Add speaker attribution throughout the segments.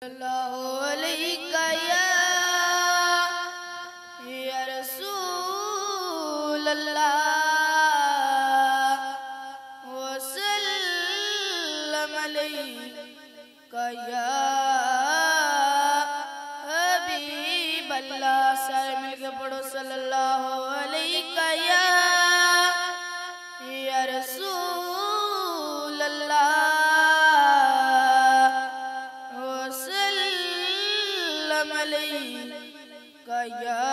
Speaker 1: सल्लल्लाहु अलैहि या रसूल अल्लाह वसल्लम अलैका या हबीब अल्लाह। सारे मिलके पढ़ो सल्लल्लाहु अलैहि या रसूल अल्लाह वसल्लम अलैका या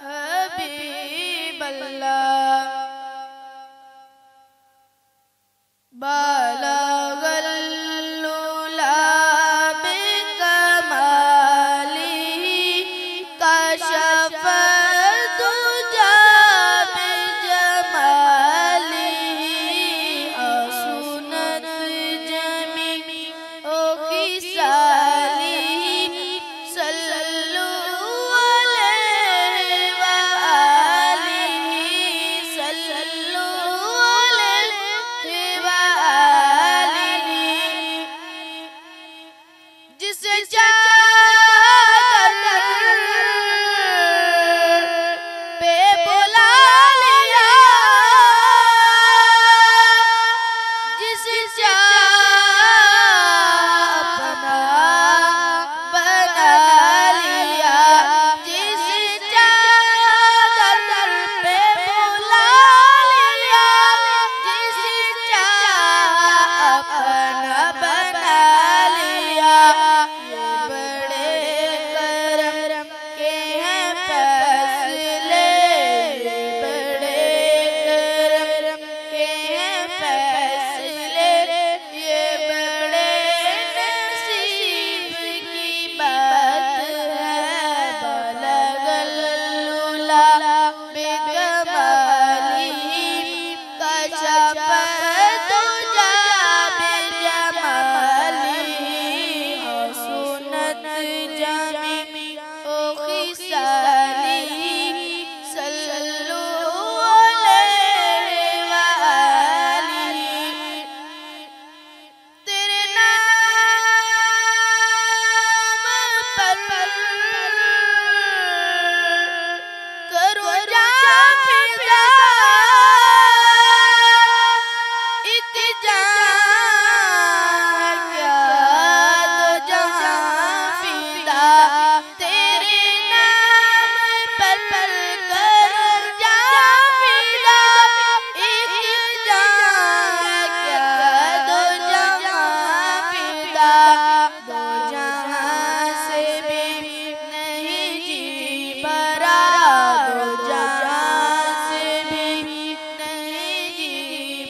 Speaker 1: हबीब अल्लाह। बलगल उला बिकमालिही कशफ दुजा बिजमालिही असुनत जमी ओ खिसालिही सल्लल्लु अलैहि व आलिही सल्लल्लु अलैहि व आलिही। जिसे चादर पे बुला लिया, जिसे अपना बना लिया, जिसे चादर पे बुला लिया, जिसे अपना बना लिया। ये बड़े करम के हैं फैसले, ये बड़े करम के हैं फैसले, ये बड़े नसीब की बात है। बलगल उला बिकमालिही कशफ दुजा बिजमालिही असुनत जमी ओ खिसालिही सल्लल्लु अलैहि व आलिही। तेरे नाम पर करो जा फिदा, एक जान क्या दो जहां फिदा। तेरे नाम पर करो जा फिदा, एक जान क्या दो जहां फिदा। दो जहां से भी नहीं जी भरा, दो जहां से भी नहीं जी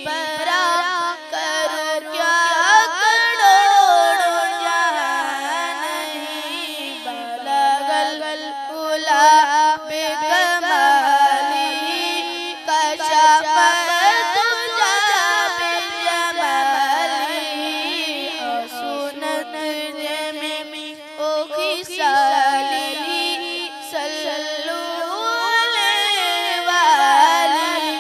Speaker 1: भरा। करो क्या करोड़ों जहां नहीं। बलगल उला बिकमालिही कशफ दुजा बिजमालिही असुनत जमी ओ खिसालिही सल्लल्लु अलैहि व आलिही।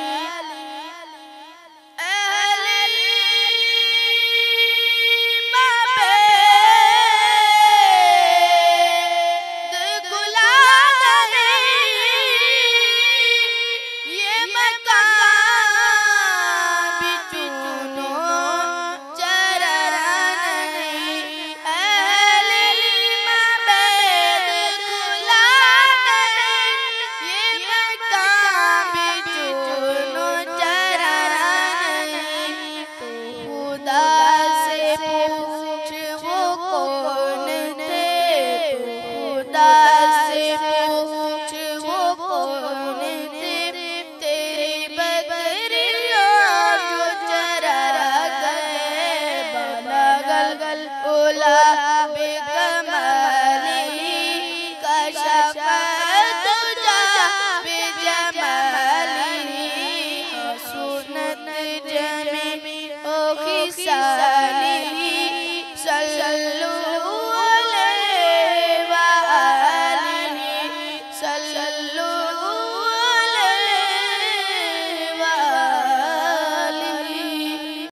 Speaker 1: Sa